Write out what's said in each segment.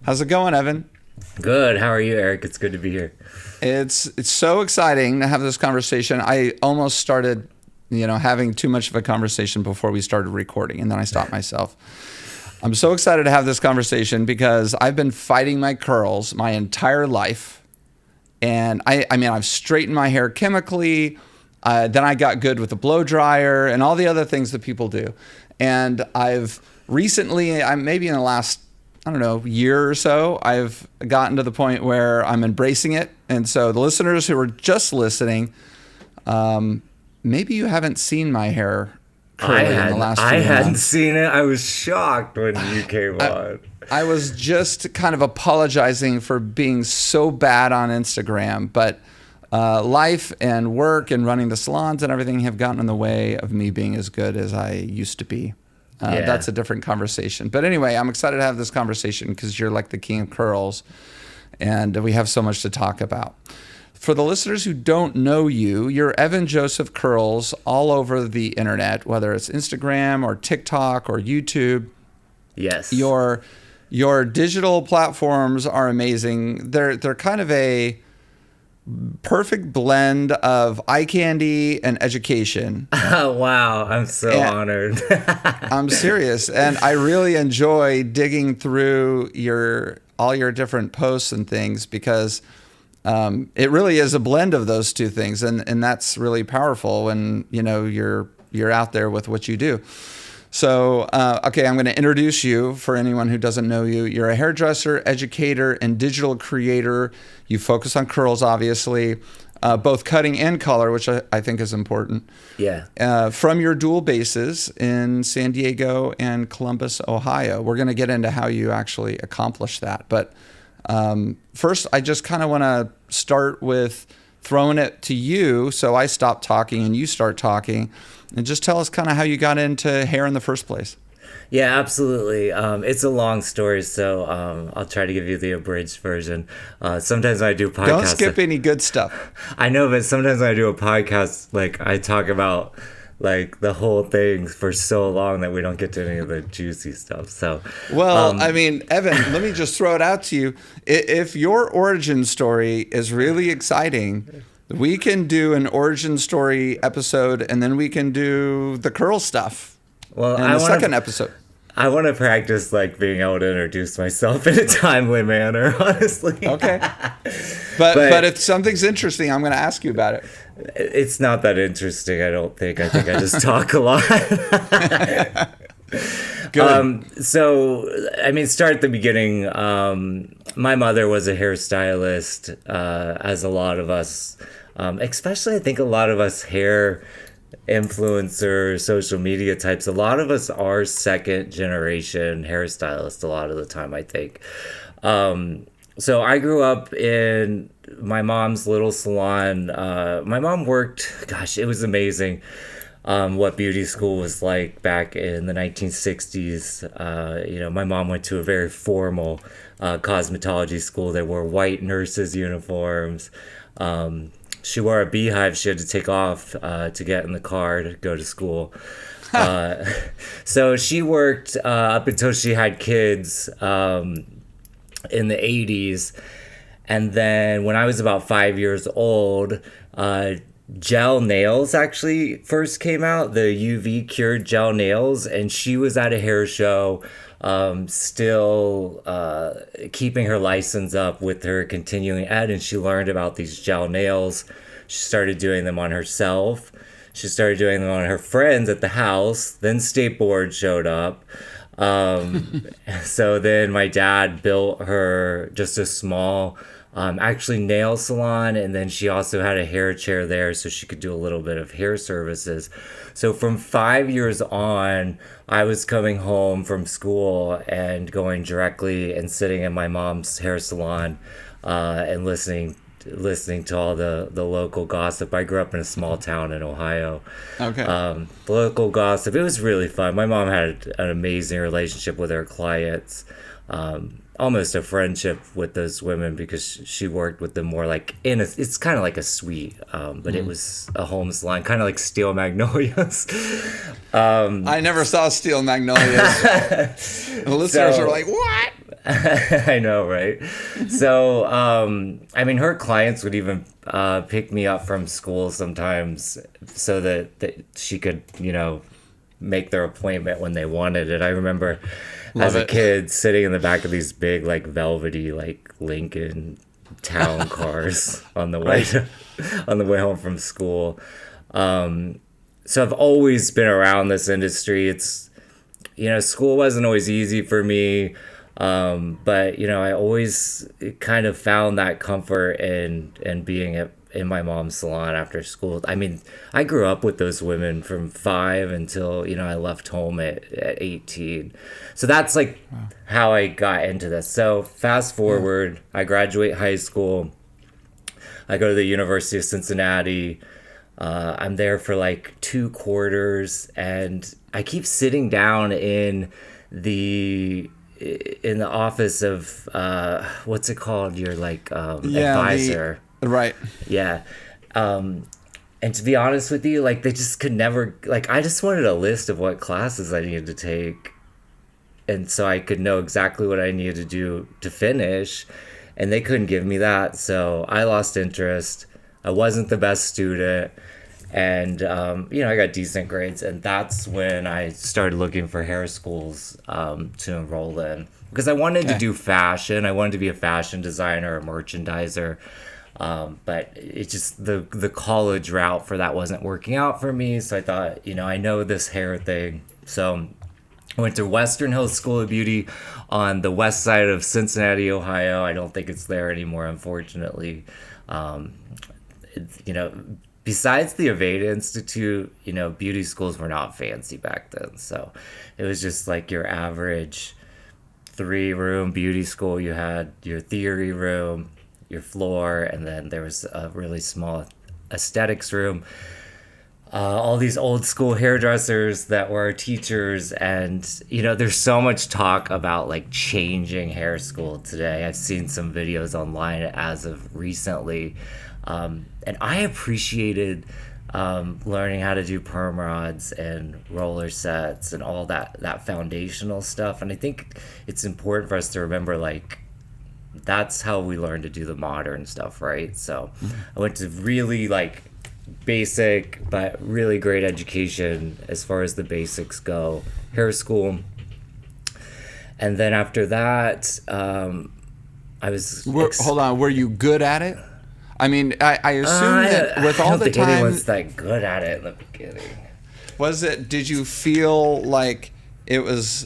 How's it going, Evan? Good. How are you, Eric? It's good to be here. It's so exciting to have this conversation. I almost started, having too much of a conversation before we started recording, and then I stopped myself. I'm so excited to have this conversation because I've been fighting my curls my entire life. And I've straightened my hair chemically. Then I got good with the blow dryer and all the other things that people do. And I've recently, maybe in the last, year or so, I've gotten to the point where I'm embracing it. And so the listeners who are just listening, maybe you haven't seen my hair curly in the last few months. I hadn't seen it. I was shocked when you came on. I was just kind of apologizing for being so bad on Instagram, but life and work and running the salons and everything have gotten in the way of me being as good as I used to be. That's a different conversation. But anyway, I'm excited to have this conversation because you're like the king of curls, and we have so much to talk about. For the listeners who don't know you, you're Evan Joseph Curls all over the internet, whether it's Instagram or TikTok or YouTube. Yes. Your digital platforms are amazing. They're kind of a perfect blend of eye candy and education. Oh, wow. I'm so honored. I'm serious. And I really enjoy digging through all your different posts and things because it really is a blend of those two things. And that's really powerful when, you're out there with what you do. So, okay, I'm going to introduce you for anyone who doesn't know you. You're a hairdresser, educator, and digital creator. You focus on curls, obviously, both cutting and color, which I think is important. Yeah. From your dual bases in San Diego and Columbus, Ohio. We're going to get into how you actually accomplish that. But first, I just kind of want to start with throwing it to you. So I stop talking and you start talking. And just tell us kind of how you got into hair in the first place. Yeah, absolutely. It's a long story, so I'll try to give you the abridged version. Sometimes when I do podcasts... Don't skip any good stuff. I know, but sometimes when I do a podcast, I talk about the whole thing for so long that we don't get to any of the juicy stuff. So, well, Evan, let me just throw it out to you. If your origin story is really exciting... We can do an origin story episode, and then we can do the curl stuff. Well, in the second episode. I want to practice being able to introduce myself in a timely manner, honestly. Okay. But if something's interesting, I'm going to ask you about it. It's not that interesting, I don't think. I think I just talk a lot. Good. Start at the beginning. My mother was a hairstylist, as a lot of us, especially I think a lot of us hair influencers, social media types, a lot of us are second generation hairstylists a lot of the time, I think. So I grew up in my mom's little salon. My mom worked, it was amazing. What beauty school was like back in the 1960s. My mom went to a very formal cosmetology school. They wore white nurses' uniforms. She wore a beehive she had to take off to get in the car to go to school. So she worked up until she had kids in the 80s. And then when I was about 5 years old, gel nails actually first came out, the UV cured gel nails, and she was at a hair show, still keeping her license up with her continuing ed, and she learned about these gel nails. She started doing them on herself. She started doing them on her friends at the house. Then skateboard showed up. So then my dad built her just a small nail salon, and then she also had a hair chair there so she could do a little bit of hair services. So from 5 years on, I was coming home from school and going directly and sitting in my mom's hair salon and listening to all the local gossip. I grew up in a small town in Ohio. Okay. The local gossip, it was really fun. My mom had an amazing relationship with her clients. Almost a friendship with those women because she worked with them more it's kind of like a suite, but it was a home salon, kind of like Steel Magnolias. I never saw Steel Magnolias. The listeners are like, what? I know, right? So, I mean, her clients would even pick me up from school sometimes so that she could, make their appointment when they wanted it. I remember as a kid sitting in the back of these big, like, velvety, like, Lincoln town cars on the way on the way home from school. So I've always been around this industry. It's, school wasn't always easy for me. But I always kind of found that comfort in being in my mom's salon after school. I mean, I grew up with those women from 5 until, I left home at 18. So that's like how I got into this. So fast forward, I graduate high school. I go to the University of Cincinnati. I'm there for like 2 quarters, and I keep sitting down in the office of what's it called? Your like advisor. Right. Yeah. And to be honest with you, like they just could never, like I just wanted a list of what classes I needed to take. And so I could know exactly what I needed to do to finish. And they couldn't give me that. So I lost interest. I wasn't the best student. And, I got decent grades. And that's when I started looking for hair schools to enroll in. Because I wanted to do fashion. I wanted to be a fashion designer, a merchandiser. But it just, the college route for that wasn't working out for me. So I thought, I know this hair thing. So I went to Western Hills School of Beauty on the west side of Cincinnati, Ohio. I don't think it's there anymore, unfortunately. Besides the Aveda Institute, beauty schools were not fancy back then. So it was just like your average 3-room beauty school. You had your theory room, your floor, and then there was a really small aesthetics room. All these old school hairdressers that were our teachers. And, there's so much talk about like changing hair school today. I've seen some videos online as of recently. And I appreciated learning how to do perm rods and roller sets and all that foundational stuff. And I think it's important for us to remember, like, that's how we learn to do the modern stuff, right? So I went to really, like, basic but really great education as far as the basics go, hair school. And then after that, I was... Hold on, were you good at it? I mean, I assume that with all the time... I don't think anyone's that good at it in the beginning. Did you feel like it was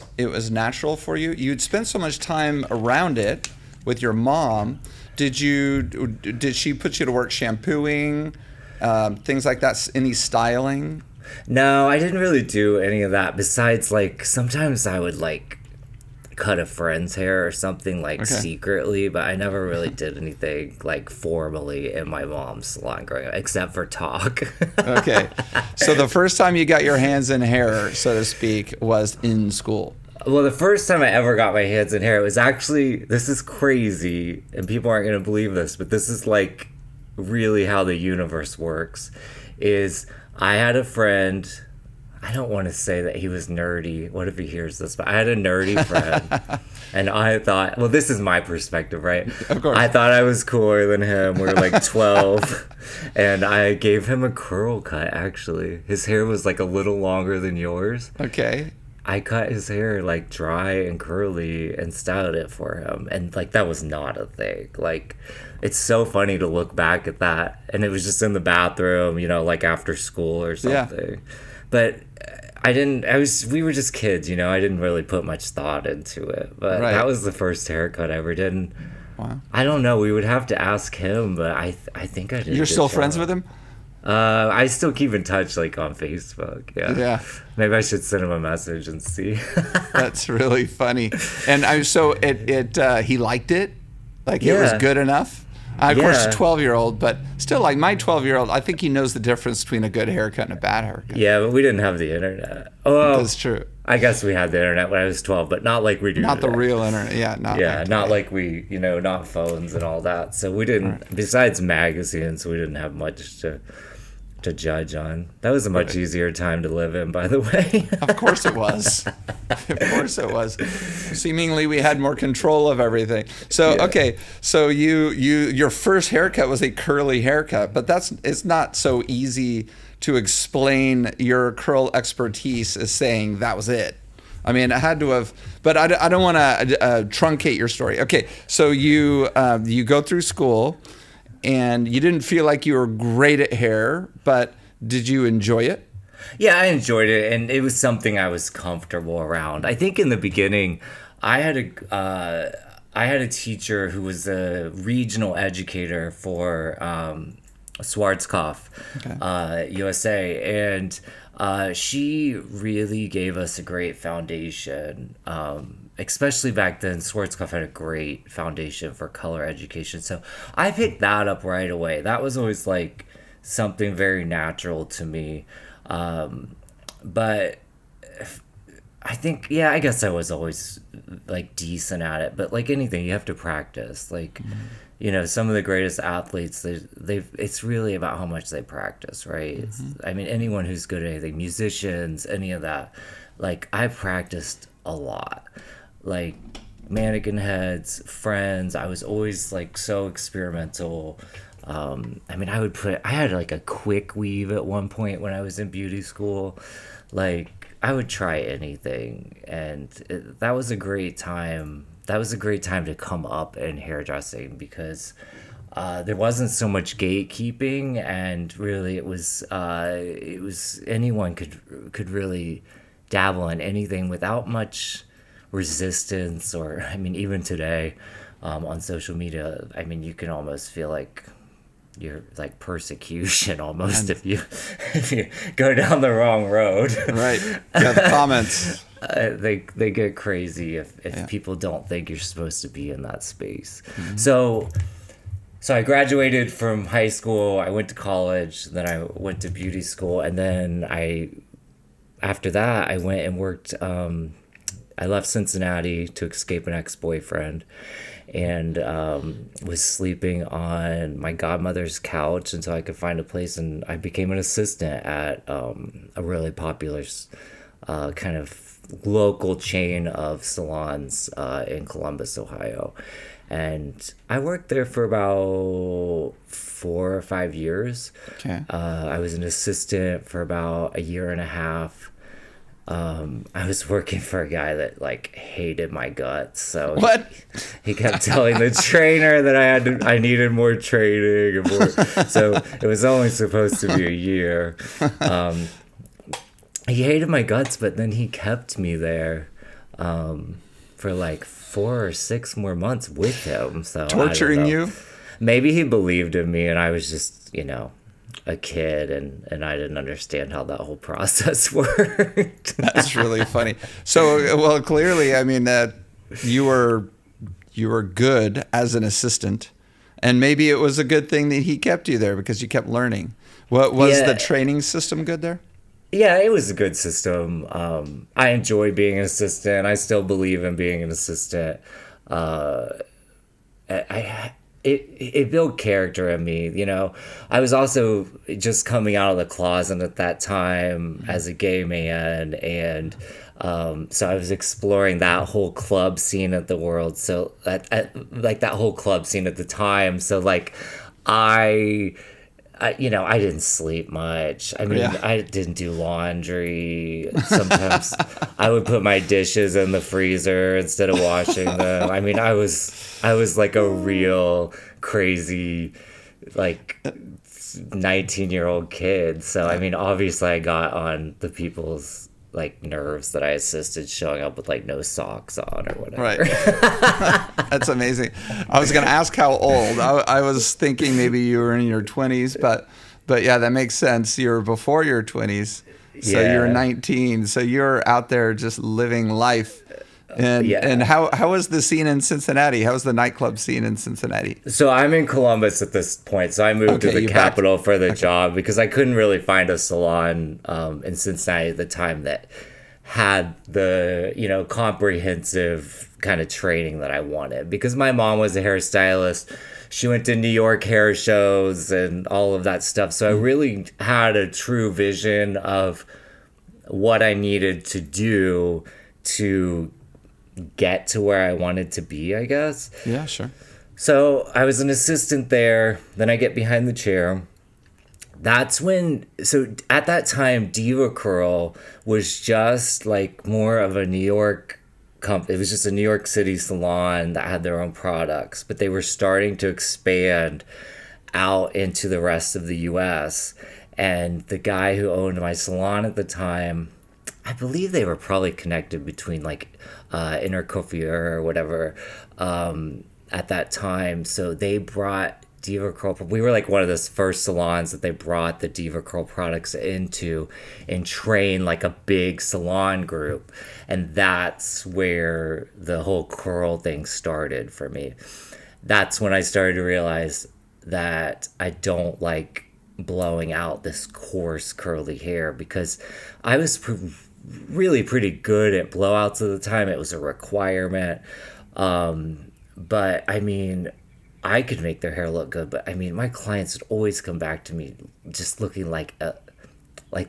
natural for you? You'd spent so much time around it with your mom. Did she put you to work shampooing, things like that, any styling? No, I didn't really do any of that. Besides, like, sometimes I would, like, cut a friend's hair or something, like, secretly, but I never really did anything, like, formally in my mom's salon growing up, except for talk. Okay. So the first time you got your hands in hair, so to speak, was in school. Well, the first time I ever got my hands in hair, it was actually, this is crazy, and people aren't going to believe this, but this is, like, really how the universe works, is I had a friend... I don't want to say that he was nerdy. What if he hears this? But I had a nerdy friend. And I thought, well, this is my perspective, right? Of course. I thought I was cooler than him. We were like 12. And I gave him a curl cut, actually. His hair was like a little longer than yours. Okay. I cut his hair like dry and curly and styled it for him. And like that was not a thing. Like, it's so funny to look back at that. And it was just in the bathroom, like after school or something. Yeah. But we were just kids, I didn't really put much thought into it. But that was the first haircut I ever did. And wow. I don't know, we would have to ask him, but I think I did. You're still friends with him? I still keep in touch, like, on Facebook. Yeah. Maybe I should send him a message and see. That's really funny. And he liked it? Like, it was good enough? Of course, a 12-year-old, but still, like, my 12-year-old, I think he knows the difference between a good haircut and a bad haircut. Yeah, but we didn't have the internet. Oh, that's true. I guess we had the internet when I was 12, but not like we do Not today. The real internet, yeah. Not like we, not phones and all that. So we didn't, besides magazines, we didn't have much to to judge on. That was a much easier time to live in, by the way. Of course it was. Of course it was. Seemingly we had more control of everything. So, okay. So your first haircut was a curly haircut, but it's not so easy to explain your curl expertise as saying that was it. I mean, it had to have, but I don't want to truncate your story. Okay. So you go through school, and you didn't feel like you were great at hair, but did you enjoy it? Yeah, I enjoyed it, and it was something I was comfortable around. I think in the beginning, I had a teacher who was a regional educator for Schwarzkopf, USA, and she really gave us a great foundation. Especially back then, Schwarzkopf had a great foundation for color education. So I picked that up right away. That was always like something very natural to me. But I think, I guess I was always like decent at it. But like anything, you have to practice. Like, some of the greatest athletes, it's really about how much they practice, right? I mean, anyone who's good at anything, musicians, any of that, like I practiced a lot. Like mannequin heads, Friends. I was always like so experimental. I mean, I had like a quick weave at one point when I was in beauty school. Like I would try anything, and that was a great time. That was a great time to come up in hairdressing because there wasn't so much gatekeeping, and really it was anyone could really dabble in anything without much resistance. Or I mean, even today on social media, I mean, you can almost feel like you're like persecution almost if you go down the wrong road. Right. Yeah, the comments. They get crazy if people don't think you're supposed to be in that space. So I graduated from high school, I went to college, then I went to beauty school, and then after that I went and worked. I left Cincinnati to escape an ex-boyfriend, and was sleeping on my godmother's couch until I could find a place, and I became an assistant at a really popular kind of local chain of salons in Columbus, Ohio. And I worked there for about 4 or 5 years. Okay. I was an assistant for about a year and a half. I was working for a guy that like hated my guts. So what? He kept telling the trainer that I needed more training and more. So it was only supposed to be a year. He hated my guts, but then he kept me there for like 4 or 6 more months with him. So torturing you? Maybe he believed in me, and I was just, a kid, and I didn't understand how that whole process worked. That's really funny. So, well, clearly, I mean, that you were good as an assistant, and maybe it was a good thing that he kept you there because you kept learning. What was the training system good there? Yeah, it was a good system. I enjoy being an assistant. I still believe in being an assistant. It built character in me, I was also just coming out of the closet at that time as a gay man, and so I was exploring that whole club scene of the world. So like that whole club scene at the time. So like I didn't sleep much. I mean, I didn't do laundry. Sometimes I would put my dishes in the freezer instead of washing them. I mean, I was like a real crazy, like 19-year-old kid. So, I mean, obviously I got on the people's like nerves that I assisted showing up with like no socks on or whatever. Right. That's amazing. I was going to ask how old. I was thinking maybe you were in your 20s, but yeah, that makes sense. You were before your 20s. So you're 19. So you're out there just living life. And how was the scene in Cincinnati? How was the nightclub scene in Cincinnati? So I'm in Columbus at this point. So I moved to the capital for the job because I couldn't really find a salon in Cincinnati at the time that had the, comprehensive kind of training that I wanted, because my mom was a hairstylist. She went to New York hair shows and all of that stuff. So I really had a true vision of what I needed to do to get to where I wanted to be, I guess. Yeah, sure. So I was an assistant there. Then I get behind the chair. That's when, so at that time, Diva Curl was just like more of a New York company. It was just a New York City salon that had their own products, but they were starting to expand out into the rest of the US. And the guy who owned my salon at the time, I believe they were probably connected between like Intercoiffure or whatever at that time. So they brought Diva Curl. We were like one of the first salons that they brought the Diva Curl products into and trained like a big salon group. And that's where the whole curl thing started for me. That's when I started to realize that I don't like blowing out this coarse curly hair, because I was really pretty good at blowouts at the time. It was a requirement. But I mean, I could make their hair look good, but I mean, my clients would always come back to me just looking like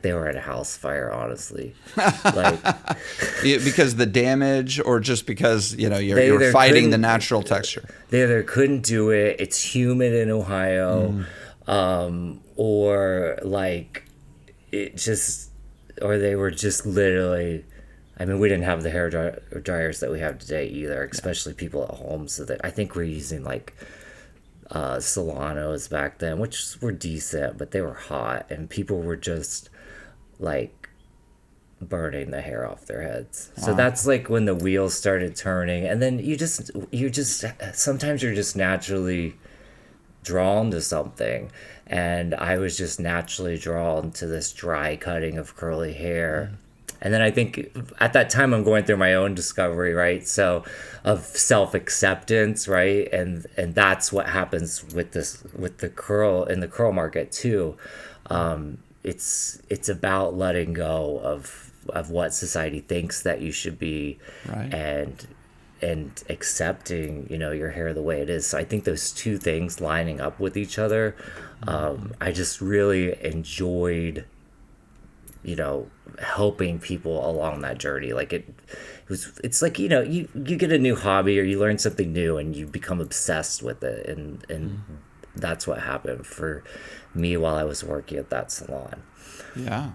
they were at a house fire, honestly. Like, because the damage, or just because, you know, you're fighting the natural texture? They either couldn't do it, it's humid in Ohio, or like it just, or they were just literally, I mean, we didn't have the hair dryers that we have today either, especially people at home. So that I think we're using like Solonos back then, which were decent, but they were hot, and people were just like burning the hair off their heads. Wow. So that's like when the wheels started turning, and then you just sometimes you're just naturally drawn to something, and I was just naturally drawn to this dry cutting of curly hair. And then I think at that time I'm going through my own discovery, right? So of self-acceptance, right? And that's what happens with the curl in the curl market too. It's about letting go of what society thinks that you should be, right, and accepting, you know, your hair the way it is. So I think those two things lining up with each other, I just really enjoyed, you know, helping people along that journey. Like it's like, you know, you get a new hobby or you learn something new and you become obsessed with it, and that's what happened for me while I was working at that salon. Yeah,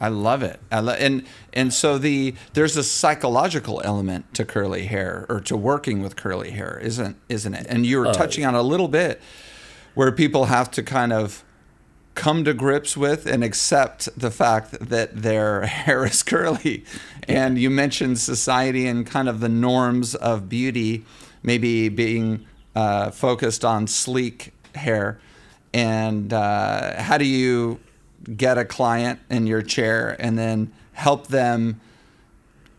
I love it. And so there's a psychological element to curly hair, or to working with curly hair, isn't it? And you were touching on a little bit where people have to kind of come to grips with and accept the fact that their hair is curly. And you mentioned society and kind of the norms of beauty, maybe being focused on sleek hair. And how do you get a client in your chair and then help them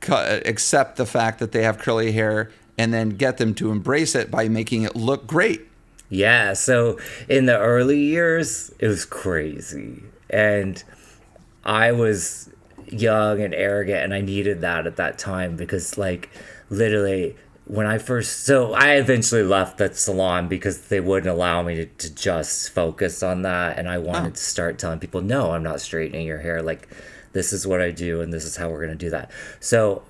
accept the fact that they have curly hair, and then get them to embrace it by making it look great? Yeah, so in the early years, it was crazy. And I was young and arrogant, and I needed that at that time, because like literally when I eventually left that salon because they wouldn't allow me to just focus on that. And I wanted to start telling people, no, I'm not straightening your hair. Like, this is what I do, and this is how we're going to do that. So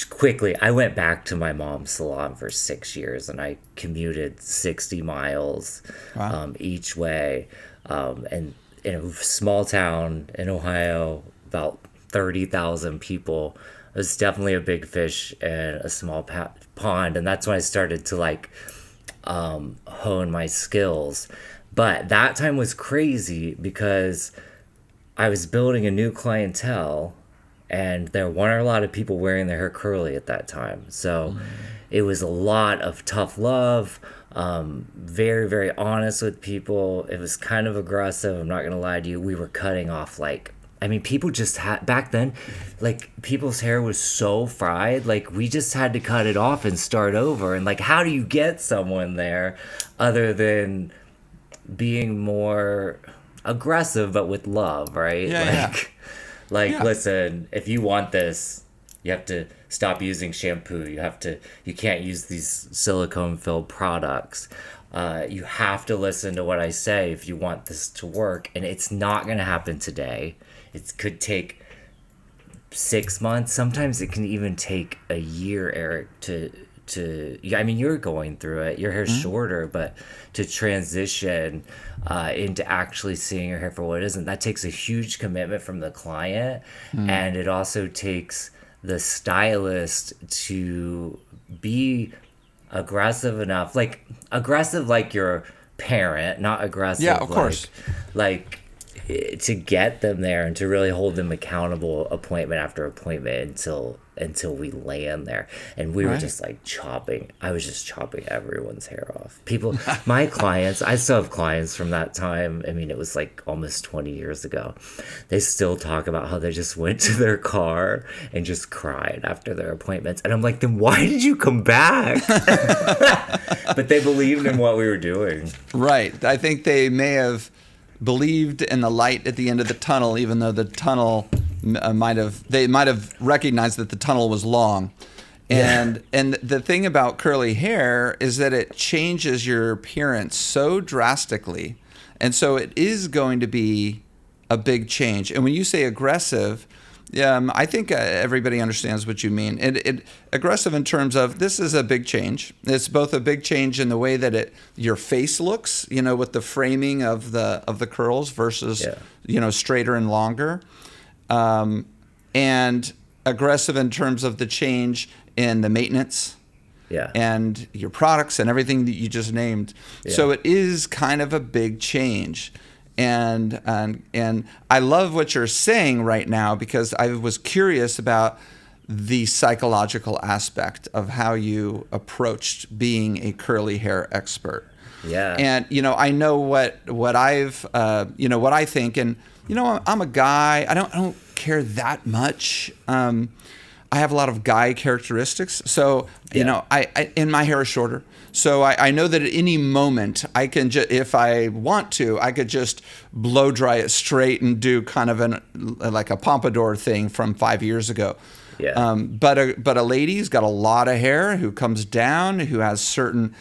quickly, I went back to my mom's salon for 6 years, and I commuted 60 miles each way. And in a small town in Ohio, about 30,000 people. It was definitely a big fish in a small pond, and that's when I started to like hone my skills. But that time was crazy because I was building a new clientele, and there weren't a lot of people wearing their hair curly at that time. So it was a lot of tough love, very, very honest with people. It was kind of aggressive. I'm not going to lie to you. We were cutting off people just had, back then, like, people's hair was so fried, like, we just had to cut it off and start over. And, like, how do you get someone there other than being more aggressive, but with love, right? Yeah, Listen, if you want this, You have to stop using shampoo. You can't use these silicone filled products. You have to listen to what I say if you want this to work. And it's not going to happen today. It could take 6 months. Sometimes it can even take a year, Eric, yeah, I mean, you're going through it. Your hair's shorter, but to transition into actually seeing your hair for what it is, and that takes a huge commitment from the client. And it also takes the stylist to be aggressive enough, like aggressive like your parent, not aggressive Yeah, of course. like to get them there and to really hold them accountable appointment after appointment until we land there. And we were just like I was just chopping everyone's hair off. People, my clients, I still have clients from that time. I mean, it was like almost 20 years ago. They still talk about how they just went to their car and just cried after their appointments. And I'm like, then why did you come back? But they believed in what we were doing. Right. I think they may have believed in the light at the end of the tunnel, even though the tunnel might have recognized that the tunnel was long. And the thing about curly hair is that it changes your appearance so drastically. And so it is going to be a big change. And when you say aggressive, I think everybody understands what you mean. Aggressive in terms of this is a big change. It's both a big change in the way that your face looks, with the framing of the curls versus straighter and longer, and aggressive in terms of the change in the maintenance. Yeah. And your products and everything that you just named. Yeah. So it is kind of a big change. And I love what you're saying right now, because I was curious about the psychological aspect of how you approached being a curly hair expert. Yeah. And I know what I've what I think, and I'm a guy. I don't care that much. I have a lot of guy characteristics. So, and my hair is shorter. So I know that at any moment I can if I want to, I could just blow dry it straight and do kind of like a pompadour thing from 5 years ago. Yeah. But a lady who's got a lot of hair, who comes down, who has certain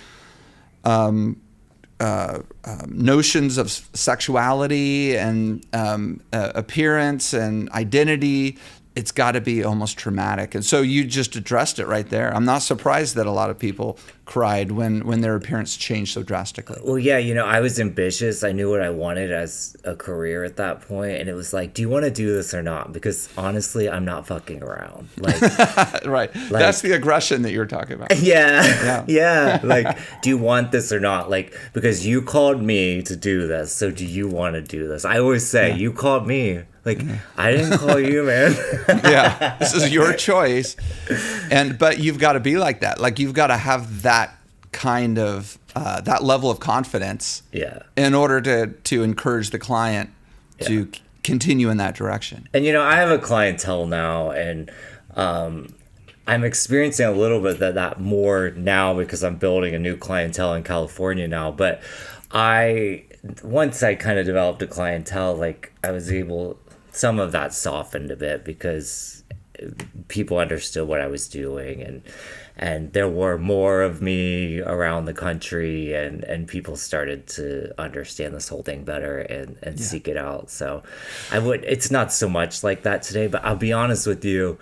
notions of sexuality and appearance and identity, it's got to be almost traumatic. And so you just addressed it right there. I'm not surprised that a lot of people cried when their appearance changed so drastically. Well, yeah, I was ambitious. I knew what I wanted as a career at that point, and it was like, do you want to do this or not? Because honestly, I'm not fucking around. Like, right. That's the aggression that you're talking about. Yeah. Like, do you want this or not? Like, because you called me to do this, so do you want to do this? I always say, you called me. Like, I didn't call you, man. Yeah, this is your choice. But you've got to be like that. Like, you've got to have that kind of, that level of confidence in order to encourage the client to continue in that direction. And, I have a clientele now, and I'm experiencing a little bit that more now because I'm building a new clientele in California now. But once I kind of developed a clientele, like, I was able... Some of that softened a bit because people understood what I was doing, and there were more of me around the country, and people started to understand this whole thing better and seek it out. So it's not so much like that today, but I'll be honest with you,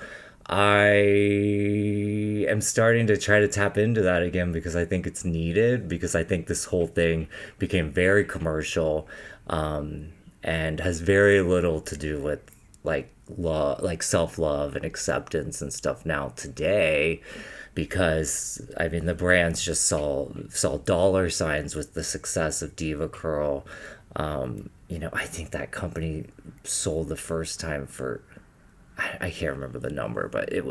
I am starting to try to tap into that again because I think it's needed, because I think this whole thing became very commercial, and has very little to do with like love, like self-love and acceptance and stuff now today, because I mean the brands just saw dollar signs with the success of Diva Curl. I think that company sold the first time for, I can't remember the number, but it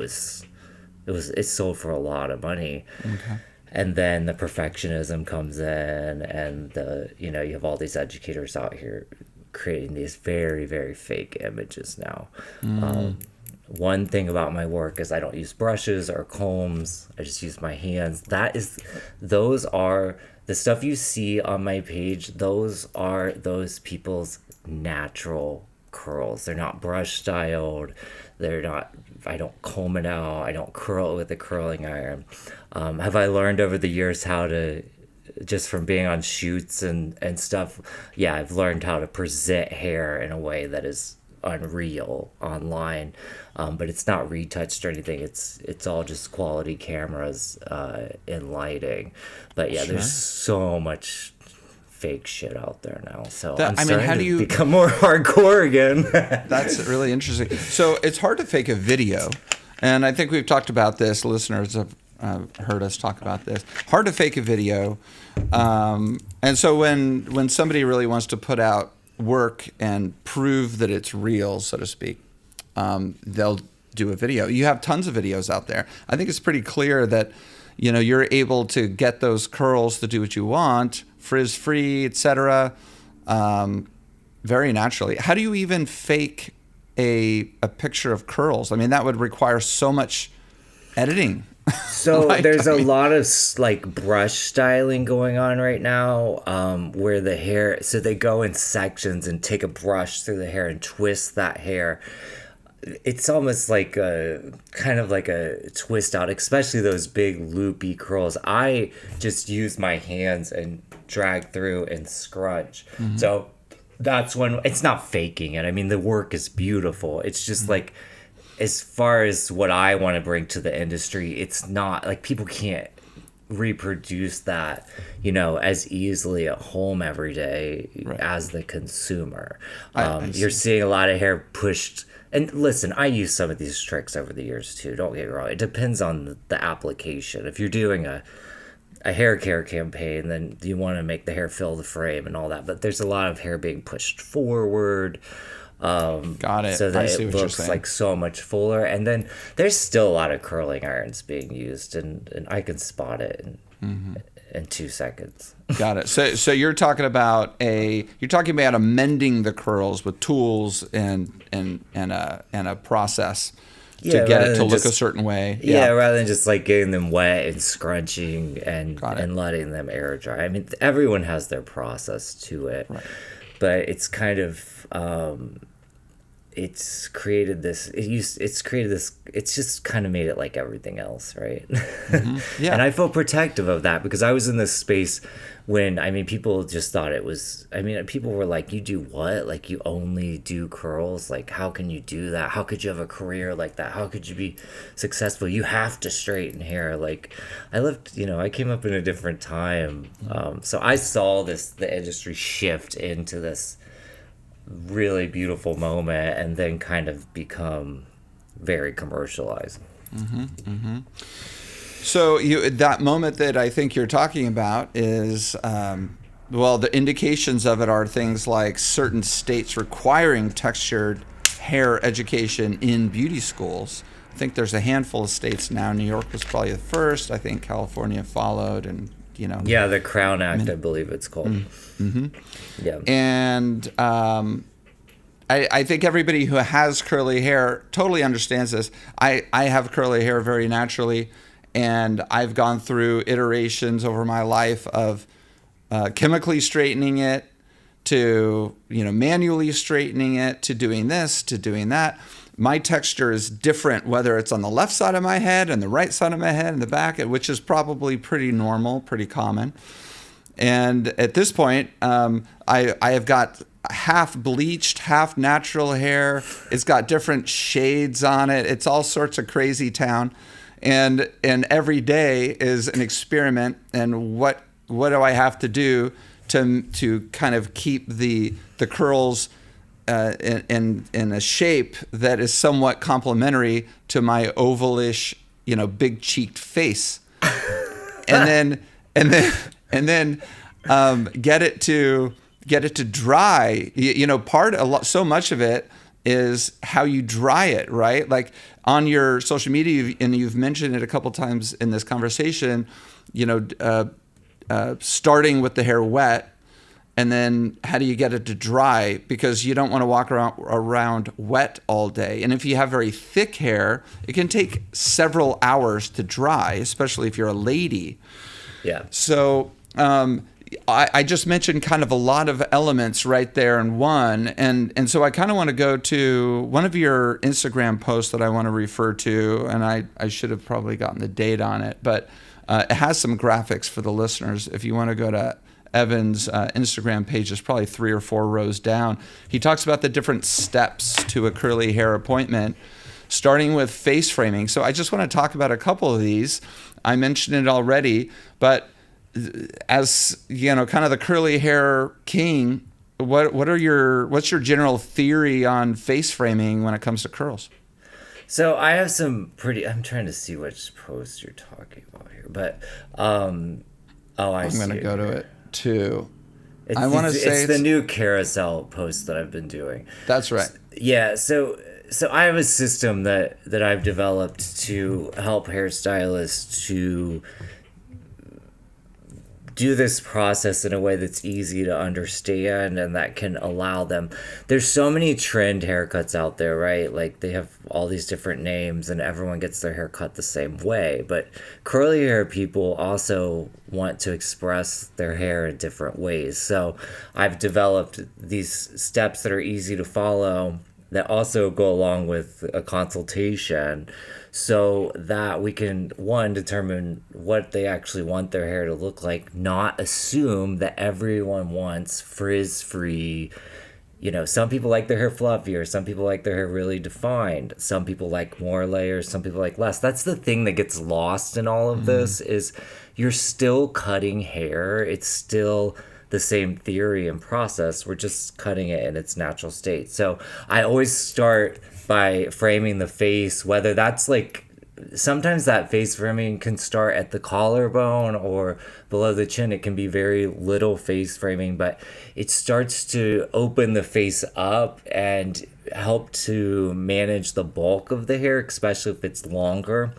sold for a lot of money. Okay. And then the perfectionism comes in, and you have all these educators out here creating these very, very fake images now. One thing about my work is I don't use brushes or combs. I just use my hands. Those are the stuff you see on my page. Those are those people's natural curls. They're not brush styled. They're not, I don't comb it out. I don't curl it with a curling iron. Have I learned over the years how to, just from being on shoots and stuff? Yeah, I've learned how to present hair in a way that is unreal online, but it's not retouched or anything. It's all just quality cameras and lighting. But yeah, there's so much fake shit out there now. So I'm starting how do you become more hardcore again? That's really interesting. So it's hard to fake a video, and I think we've talked about this. Listeners have heard us talk about this. Hard to fake a video, and so when somebody really wants to put out work and prove that it's real, so to speak, they'll do a video. You have tons of videos out there. I think it's pretty clear that you're able to get those curls to do what you want, frizz free, etc. Very naturally. How do you even fake a picture of curls? I mean, that would require so much editing. So there's a lot of like brush styling going on right now, where the hair, so they go in sections and take a brush through the hair and twist that hair. It's almost like kind of like a twist out, especially those big loopy curls. I just use my hands and drag through and scrunch. Mm-hmm. So that's when it's not faking it. I mean, the work is beautiful. It's just like, as far as what I want to bring to the industry, it's not like people can't reproduce that, as easily at home every day as the consumer. You're seeing a lot of hair pushed. And listen, I use some of these tricks over the years too. Don't get me wrong. It depends on the application. If you're doing a hair care campaign, then you want to make the hair fill the frame and all that. But there's a lot of hair being pushed forward. Got it. So that it looks like so much fuller. And then there's still a lot of curling irons being used, and I can spot it in 2 seconds. Got it. So you're talking about amending the curls with tools and a process to get it to look a certain way. Yeah, rather than just like getting them wet and scrunching and letting them air dry. I mean, everyone has their process to it, but it's kind of it's just kind of made it like everything else, right? Mm-hmm. Yeah. And I feel protective of that because I was in this space when, people just thought it was, people were like, you do what? Like, you only do curls? Like, how can you do that? How could you have a career like that? How could you be successful? You have to straighten hair. Like, I came up in a different time. So I saw the industry shift into this really beautiful moment and then kind of become very commercialized. Mm-hmm, mm-hmm. So that moment that I think you're talking about is, the indications of it are things like certain states requiring textured hair education in beauty schools. I think there's a handful of states now. New York was probably the first. I think California followed, and Yeah, the Crown Act, I believe it's called. Mm-hmm. Yeah. And I think everybody who has curly hair totally understands this. I have curly hair very naturally, and I've gone through iterations over my life of chemically straightening it to manually straightening it to doing this to doing that. My texture is different whether it's on the left side of my head and the right side of my head and the back, which is probably pretty normal, pretty common. And at this point, I have got half bleached, half natural hair. It's got different shades on it. It's all sorts of crazy town. And every day is an experiment. And what do I have to do to kind of keep the curls in a shape that is somewhat complementary to my ovalish, big cheeked face, and then get it to dry. So much of it is how you dry it, right? Like on your social media, and you've mentioned it a couple times in this conversation, starting with the hair wet. And then how do you get it to dry? Because you don't want to walk around wet all day. And if you have very thick hair, it can take several hours to dry, especially if you're a lady. Yeah. So, I just mentioned kind of a lot of elements right there in one. And so I kind of want to go to one of your Instagram posts that I want to refer to. And I should have probably gotten the date on it, but it has some graphics for the listeners. If you want to go to Evan's Instagram page, is probably 3 or 4 rows down. He talks about the different steps to a curly hair appointment, starting with face framing. So I just want to talk about a couple of these. I mentioned it already, but as you know, kind of the curly hair king, what's your general theory on face framing when it comes to curls? So I have some I'm trying to see which post you're talking about here, but I'm going to go to it too. I want to say it's the new carousel post that I've been doing. That's right. Yeah. So I have a system that I've developed to help hairstylists to do this process in a way that's easy to understand and that can allow them. There's so many trend haircuts out there, right? Like they have all these different names and everyone gets their hair cut the same way. But curly hair people also want to express their hair in different ways. So I've developed these steps that are easy to follow that also go along with a consultation, so that we can, one, determine what they actually want their hair to look like, not assume that everyone wants frizz-free. You know, some people like their hair fluffier, some people like their hair really defined, some people like more layers, some people like less. That's the thing that gets lost in all of this, is you're still cutting hair. It's still the same theory and process. We're just cutting it in its natural state. So I always start by framing the face, whether that's like, sometimes that face framing can start at the collarbone or below the chin. It can be very little face framing, but it starts to open the face up and help to manage the bulk of the hair, especially if it's longer,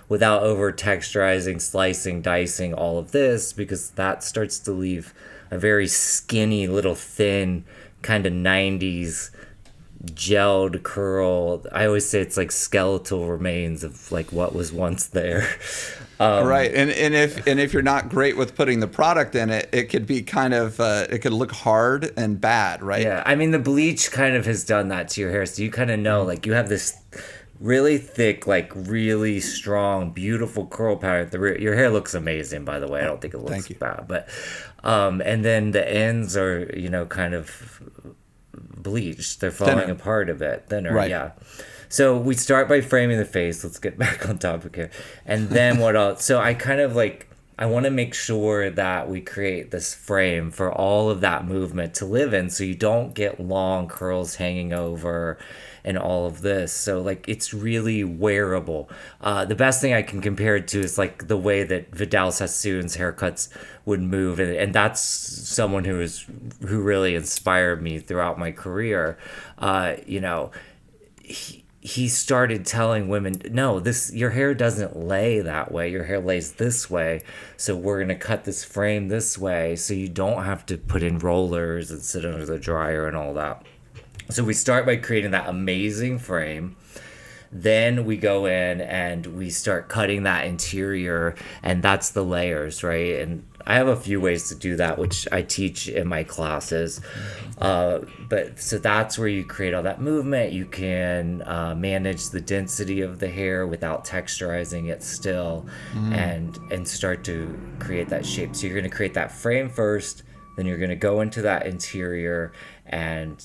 without over texturizing, slicing, dicing, all of this, because that starts to leave a very skinny, little thin, kind of 90s gelled curl. I always say it's like skeletal remains of like what was once there. Right, and if you're not great with putting the product in it, it could be kind of it could look hard and bad, right? Yeah, I mean the bleach kind of has done that to your hair, so you kind of know like you have this really thick, like really strong, beautiful curl pattern at the rear. Your hair looks amazing, by the way. I don't think it looks bad, but and then the ends are, you know, kind of bleached. They're falling apart a bit. Thinner, right. Yeah. So we start by framing the face. Let's get back on topic here. And then what else? So I kind of like, I want to make sure that we create this frame for all of that movement to live in, so you don't get long curls hanging over and all of this. So like it's really wearable. The best thing I can compare it to is like the way that Vidal Sassoon's haircuts would move, and that's someone who really inspired me throughout my career. You know, he started telling women, no, your hair doesn't lay that way. Your hair lays this way. So we're going to cut this frame this way so you don't have to put in rollers and sit under the dryer and all that. So we start by creating that amazing frame. Then we go in and we start cutting that interior, and that's the layers, right? And I have a few ways to do that, which I teach in my classes. But so that's where you create all that movement. You can manage the density of the hair without texturizing it still, and start to create that shape. So you're going to create that frame first, then you're going to go into that interior and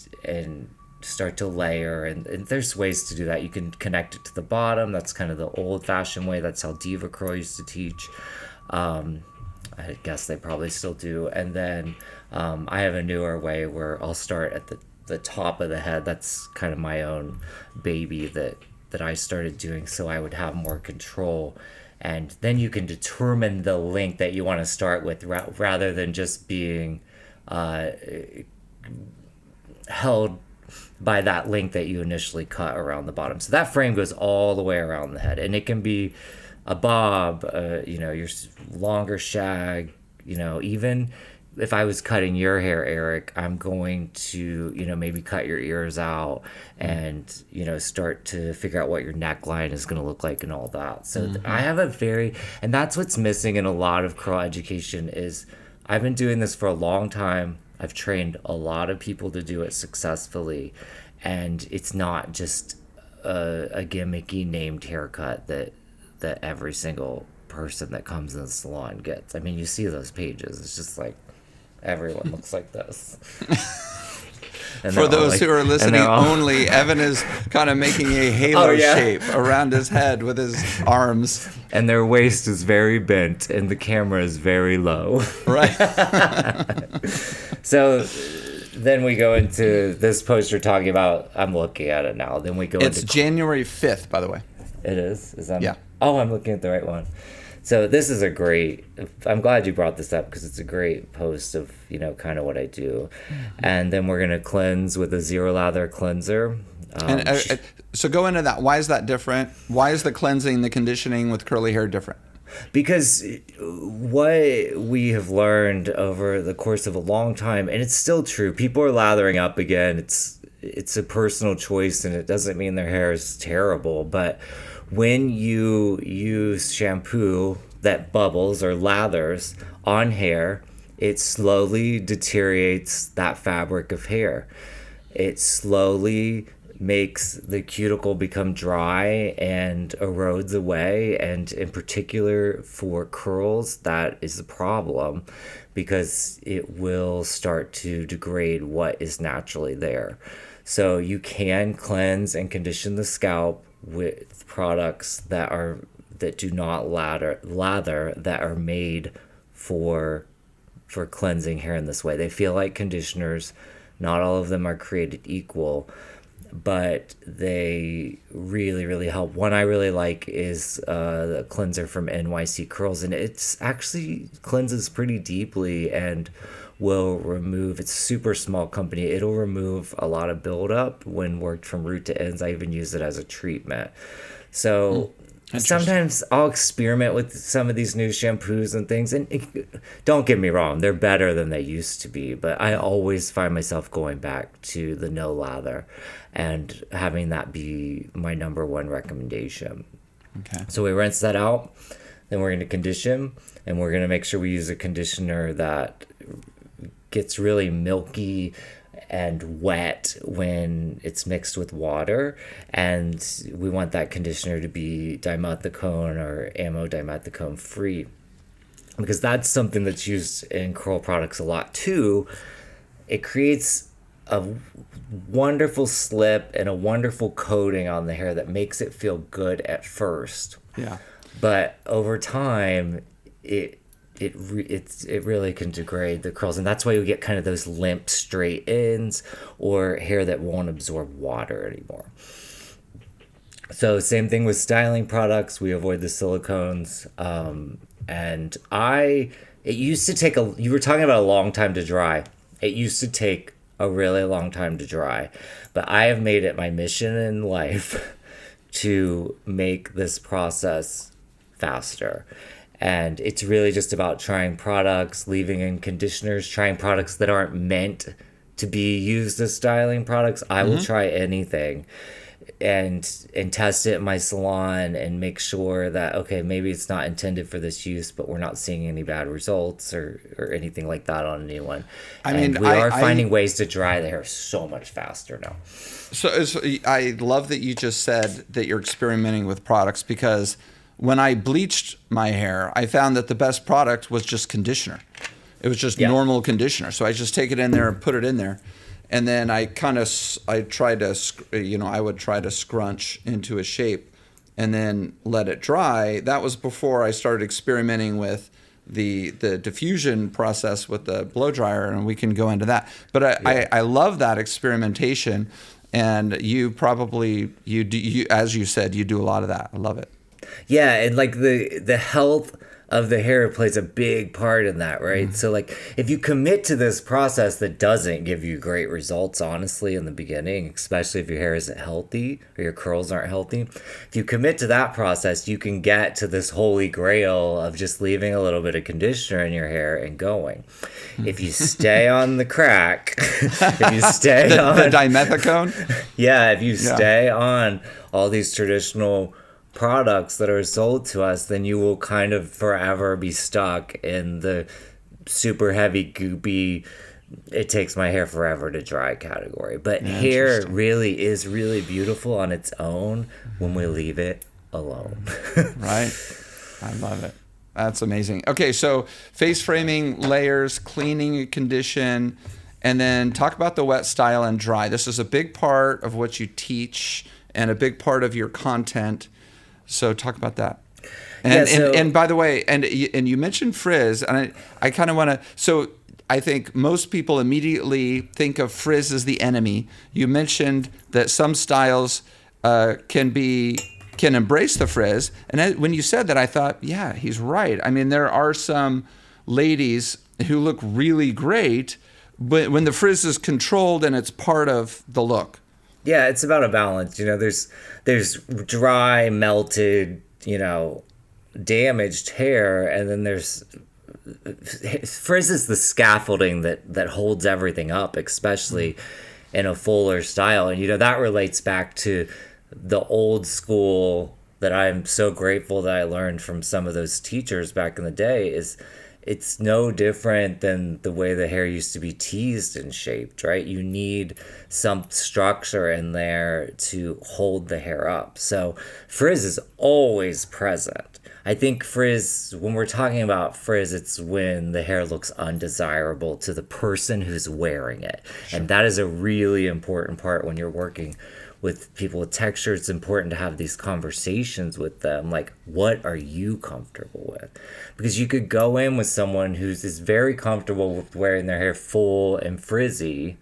start to layer, and there's ways to do that. You can connect it to the bottom. That's kind of the old-fashioned way. That's how Diva Curl used to teach. I guess they probably still do. And then I have a newer way where I'll start at the top of the head. That's kind of my own baby that I started doing, so I would have more control. And then you can determine the length that you want to start with, rather than just being held by that length that you initially cut around the bottom. So that frame goes all the way around the head, and it can be a bob, your longer shag, even if I was cutting your hair, Eric, I'm going to, maybe cut your ears out and, start to figure out what your neckline is going to look like and all that. So I have and that's what's missing in a lot of curl education is I've been doing this for a long time. I've trained a lot of people to do it successfully, and it's not just a gimmicky named haircut that every single person that comes in the salon gets. I mean, you see those pages. It's just like everyone looks like this. And for those like, who are listening only, Evan is kind of making a halo shape around his head with his arms. And their waist is very bent and the camera is very low. Right. So then we go into this post you're talking about. I'm looking at it now. Then we go It's January 5th, by the way. It is? Is that? Yeah. Oh, I'm looking at the right one. So this is a great, I'm glad you brought this up because it's a great post of, you know, kind of what I do. And then we're going to cleanse with a zero lather cleanser. So go into that. Why is that different? Why is the cleansing, the conditioning with curly hair different? Because what we have learned over the course of a long time, and it's still true, people are lathering up again. It's a personal choice, and it doesn't mean their hair is terrible, but when you use shampoo that bubbles or lathers on hair, it slowly deteriorates that fabric of hair. It slowly makes the cuticle become dry and erodes away. And in particular for curls, that is a problem because it will start to degrade what is naturally there. So you can cleanse and condition the scalp with products that do not lather that are made for cleansing hair in this way. They feel like conditioners. Not all of them are created equal, but they really, really help. One I really like is the cleanser from NYC Curls, and it's actually cleanses pretty deeply and will remove, it's a super small company, it'll remove a lot of buildup when worked from root to ends. I even use it as a treatment. So sometimes I'll experiment with some of these new shampoos and things, and don't get me wrong, they're better than they used to be, but I always find myself going back to the no lather and having that be my number one recommendation. Okay. So we rinse that out, then we're going to condition, and we're going to make sure we use a conditioner that gets really milky and wet when it's mixed with water, and we want that conditioner to be dimethicone or amodimethicone free, because that's something that's used in curl products a lot too. It creates a wonderful slip and a wonderful coating on the hair that makes it feel good at first. Yeah. But over time, it really can degrade the curls, and that's why you get kind of those limp straight ends or hair that won't absorb water anymore. So same thing with styling products. We avoid the silicones. And it used to take you were talking about a long time to dry. It used to take a really long time to dry, but I have made it my mission in life to make this process faster. And it's really just about trying products, leaving in conditioners, trying products that aren't meant to be used as styling products. I will try anything and test it in my salon and make sure that, okay, maybe it's not intended for this use, but we're not seeing any bad results or anything like that on anyone. We are finding ways to dry the hair so much faster now. So I love that you just said that you're experimenting with products, because when I bleached my hair, I found that the best product was just conditioner. It was just normal conditioner. So I just take it in there and put it in there. And then I would try to scrunch into a shape and then let it dry. That was before I started experimenting with the diffusion process with the blow dryer, and we can go into that. But I love that experimentation, and you do, as you said, you do a lot of that. I love it. Yeah, and like the health of the hair plays a big part in that, right? So like if you commit to this process that doesn't give you great results, honestly, in the beginning, especially if your hair isn't healthy or your curls aren't healthy, if you commit to that process, you can get to this holy grail of just leaving a little bit of conditioner in your hair and going. If you stay on the crack, if you stay on the dimethicone, if you stay on all these traditional products that are sold to us, then you will kind of forever be stuck in the super heavy, goopy, it takes my hair forever to dry category. But hair really is really beautiful on its own when we leave it alone. Right. I love it. That's amazing. Okay, so face framing, layers, cleaning and condition, and then talk about the wet, style, and dry. This is a big part of what you teach and a big part of your content. So talk about that. And by the way, and you mentioned Frizz, and I kind of want to. So I think most people immediately think of Frizz as the enemy. You mentioned that some styles can embrace the frizz, and when you said that, I thought, yeah, he's right. I mean, there are some ladies who look really great, but when the frizz is controlled and it's part of the look. Yeah, it's about a balance. There's dry, melted, damaged hair, and then there's frizz is the scaffolding that holds everything up, especially in a fuller style. And that relates back to the old school that I'm so grateful that I learned from some of those teachers back in the day. Is it's no different than the way the hair used to be teased and shaped, right? You need some structure in there to hold the hair up. So frizz is always present. I think frizz, when we're talking about frizz, it's when the hair looks undesirable to the person who's wearing it. Sure. And that is a really important part when you're working with people with texture. It's important to have these conversations with them, like, what are you comfortable with? Because you could go in with someone is very comfortable with wearing their hair full and frizzy,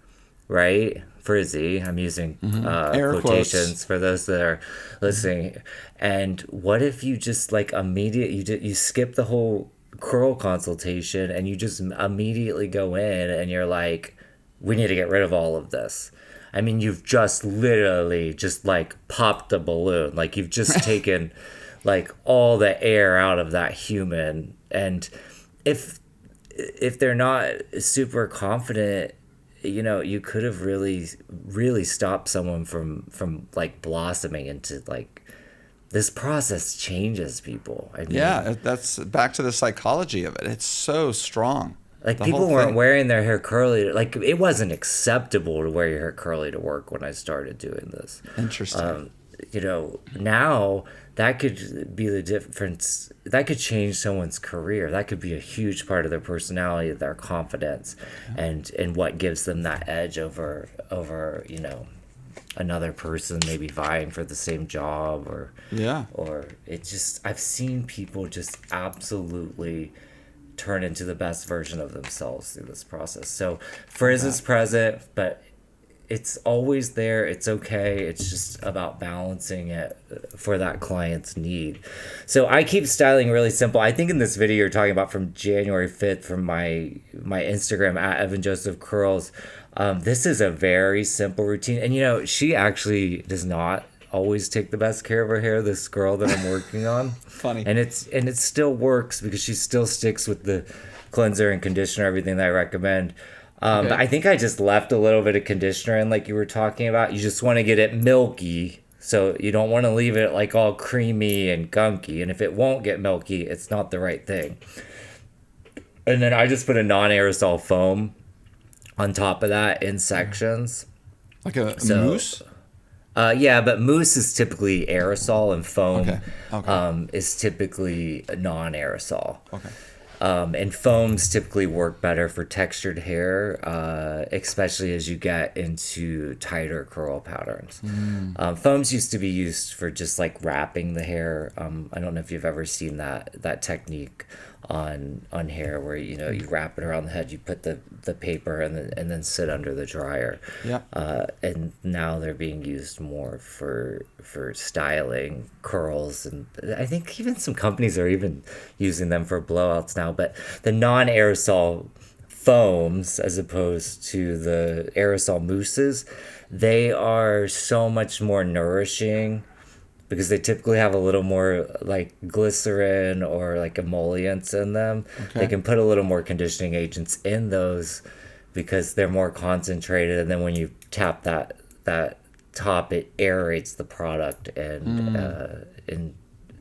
right? Frizzy, I'm using quotations quotes for those that are listening. And what if you just you skip the whole curl consultation and you just immediately go in and you're like, we need to get rid of all of this. I mean, you've just literally just popped a balloon. Like, you've just taken all the air out of that human. And if they're not super confident, you could have really, really stopped someone from blossoming into this process changes people. I mean, yeah, that's back to the psychology of it. It's so strong. People weren't wearing their hair curly. It wasn't acceptable to wear your hair curly to work when I started doing this. Interesting. Now that could be the difference. That could change someone's career. That could be a huge part of their personality, their confidence, and what gives them that edge over another person maybe vying for the same job or I've seen people just absolutely turn into the best version of themselves through this process. So frizz is present, but it's always there. It's okay. It's just about balancing it for that client's need. So I keep styling really simple. I think in this video you're talking about from January 5th from my Instagram at Evan Joseph Curls. This is a very simple routine. And she actually does not always take the best care of her hair, this girl that I'm working on. Funny. And it still works because she still sticks with the cleanser and conditioner, everything that I recommend. But I think I just left a little bit of conditioner in, like you were talking about. You just want to get it milky, so you don't want to leave it all creamy and gunky. And if it won't get milky, it's not the right thing. And then I just put a non-aerosol foam on top of that in sections. Like a mousse? Yeah, but mousse is typically aerosol and foam is typically non-aerosol. Okay. And foams typically work better for textured hair, especially as you get into tighter curl patterns. Foams used to be used for just wrapping the hair. I don't know if you've ever seen that technique on hair where you wrap it around the head, you put the paper and then sit under the dryer. Yeah. And now they're being used more for styling curls, and I think even some companies are even using them for blowouts now. But the non-aerosol foams, as opposed to the aerosol mousses, they are so much more nourishing, because they typically have a little more glycerin or emollients in them. Okay. They can put a little more conditioning agents in those because they're more concentrated, and then when you tap that top, it aerates the product and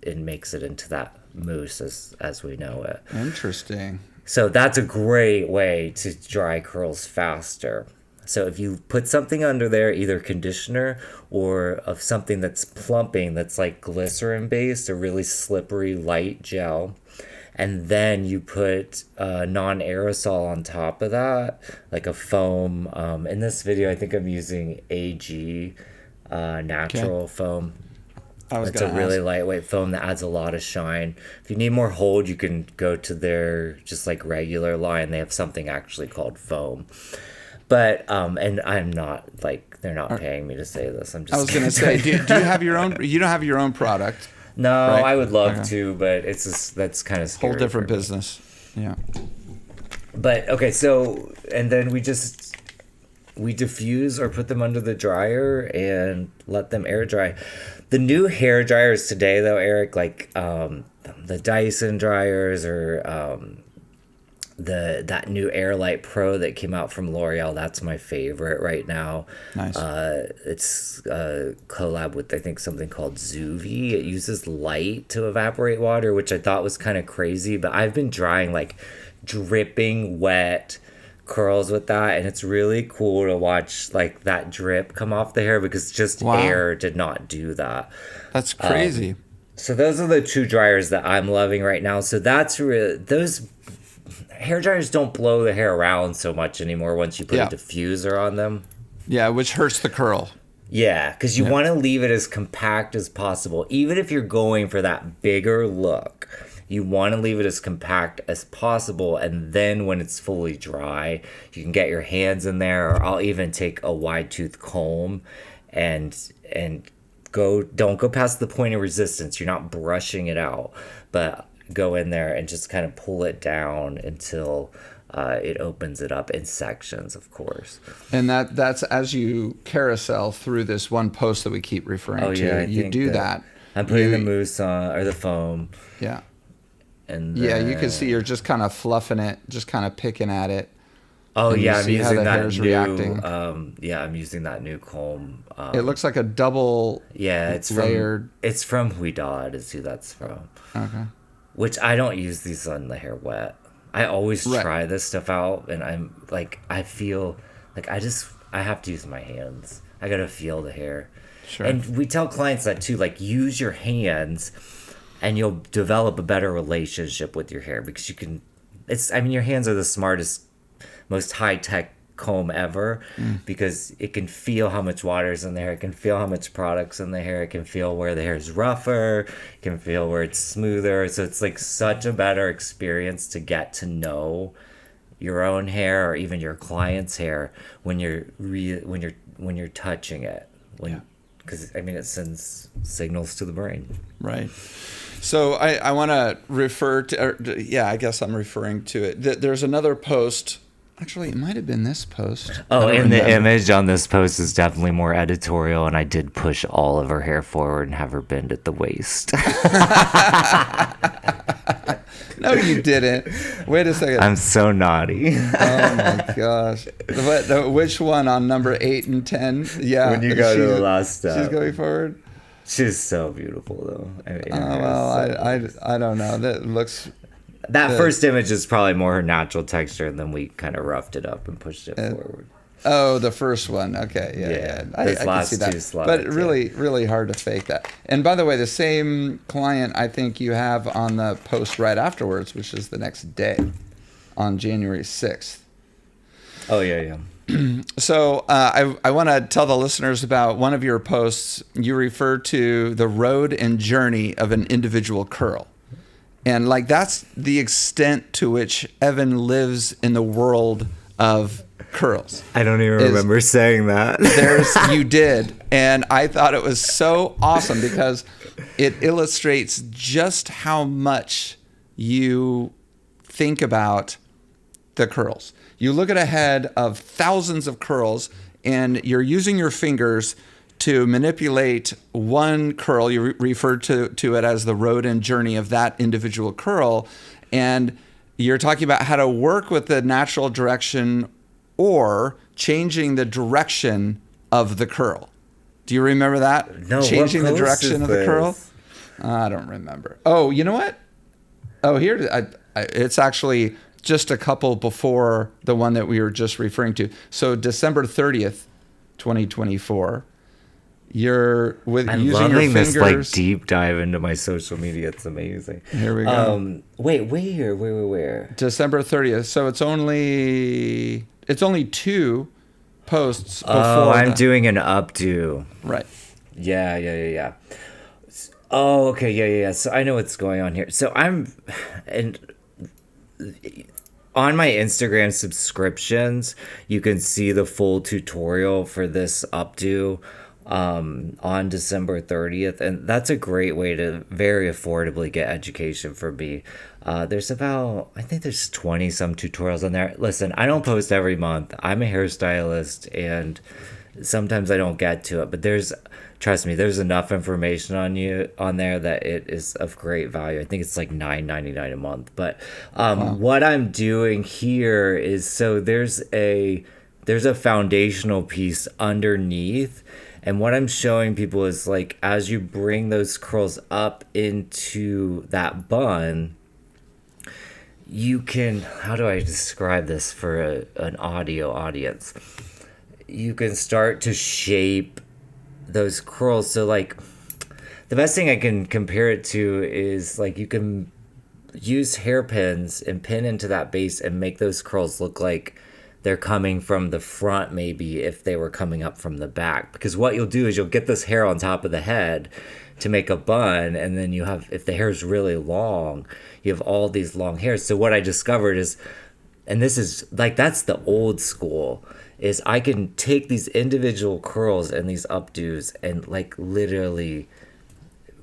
makes it into that mousse as we know it. Interesting. So that's a great way to dry curls faster. So if you put something under there, either conditioner or of something that's plumping, that's like glycerin based, a really slippery light gel, and then you put non-aerosol on top of that, like a foam. In this video, I think I'm using AG natural foam. It's a really lightweight foam that adds a lot of shine. If you need more hold, you can go to their just like regular line. They have something actually called foam. But and I'm not like, they're not paying me to say this. I'm just. I was gonna say, do you have your own? You don't have your own product. No, right? I would love to, but it's just, that's kind of scary. Whole different business. Yeah. But okay, so and then we diffuse or put them under the dryer and let them air dry. The new hair dryers today, though, Eric, like the Dyson dryers or that new Airlight Pro that came out from L'Oreal, that's my favorite right now. Nice. It's a collab with, I think, something called Zuvi. It uses light to evaporate water, which I thought was kind of crazy, but I've been drying like dripping wet curls with that, and it's really cool to watch like that drip come off the hair because just air did not do that. That's crazy. So those are the two dryers that I'm loving right now. So that's really, those hair dryers don't blow the hair around so much anymore once you put a diffuser on them. Yeah, which hurts the curl. Yeah, because you want to leave it as compact as possible. Even if you're going for that bigger look, you want to leave it as compact as possible. And then when it's fully dry, you can get your hands in there, or I'll even take a wide tooth comb and don't go past the point of resistance. You're not brushing it out, but go in there and just kind of pull it down until it opens it up in sections, of course. And that's as you carousel through this one post that we keep referring to. You do that. I'm putting the mousse on, or the foam. Yeah. And then, you can see you're just kind of fluffing it, just kind of picking at it. Oh yeah, I'm using that new. Reacting. I'm using that new comb. It looks like a double. Yeah, it's layered. It's from Huidad, is who that's from. Okay. Which I don't use these on the hair wet. I always try this stuff out, and I'm like, I feel like I have to use my hands. I gotta feel the hair. Sure. And we tell clients that too, like use your hands, and you'll develop a better relationship with your hair because you can. Your hands are the smartest, most high tech comb ever because it can feel how much water is in the hair, it can feel how much product's in the hair, it can feel where the hair is rougher, it can feel where it's smoother. So it's like such a better experience to get to know your own hair or even your client's hair when you're touching it, because it sends signals to the brain. Right. So I want to refer to, I guess I'm referring to it. There's another post. Actually, it might have been this post. Oh, and the image on this post is definitely more editorial, and I did push all of her hair forward and have her bend at the waist. No, you didn't. Wait a second. I'm so naughty. Oh my gosh. Which one on number 8 and 10? Yeah. When you go to the last step. She's going forward? She's so beautiful, though. I don't know. That looks... That first image is probably more her natural texture, and then we kind of roughed it up and pushed it forward. Oh, the first one. Okay, yeah. I can see that. Slides, but really, really hard to fake that. And by the way, the same client I think you have on the post right afterwards, which is the next day, on January 6th. Oh, yeah. So I want to tell the listeners about one of your posts. You refer to the road and journey of an individual curl. And that's the extent to which Evan lives in the world of curls. I don't even remember saying that. You did. And I thought it was so awesome because it illustrates just how much you think about the curls. You look at a head of thousands of curls and you're using your fingers to manipulate one curl. You refer to it as the road and journey of that individual curl. And you're talking about how to work with the natural direction or changing the direction of the curl. Do you remember that? No. Changing the direction of the curl? I don't remember. Oh, you know what? Oh, here, it's actually just a couple before the one that we were just referring to. So December 30th, 2024. You're with I'm using loving your this fingers. like deep dive into my social media. It's amazing. Here we go. Wait, where? December 30th. So it's only 2 posts before. Oh, I'm doing an updo. Right. Yeah. Oh, okay, yeah. So I know what's going on here. So and on my Instagram subscriptions, you can see the full tutorial for this updo on December 30th, and that's a great way to very affordably get education from me. I think there's 20 some tutorials on there. Listen, I don't post every month. I'm a hairstylist, and sometimes I don't get to it, but trust me, there's enough information on there that it is of great value. I think it's like $9.99 a month. But what I'm doing here is, so there's a foundational piece underneath, and what I'm showing people is, like, as you bring those curls up into that bun, you can, how do I describe this for an audio audience? You can start to shape those curls. So, like, the best thing I can compare it to is, like, you can use hairpins and pin into that base and make those curls look like they're coming from the front, maybe if they were coming up from the back. Because what you'll do is you'll get this hair on top of the head to make a bun, and then you have, if the hair is really long, you have all these long hairs. So what I discovered is, and this is like, that's the old school, is I can take these individual curls and these updos and, like, literally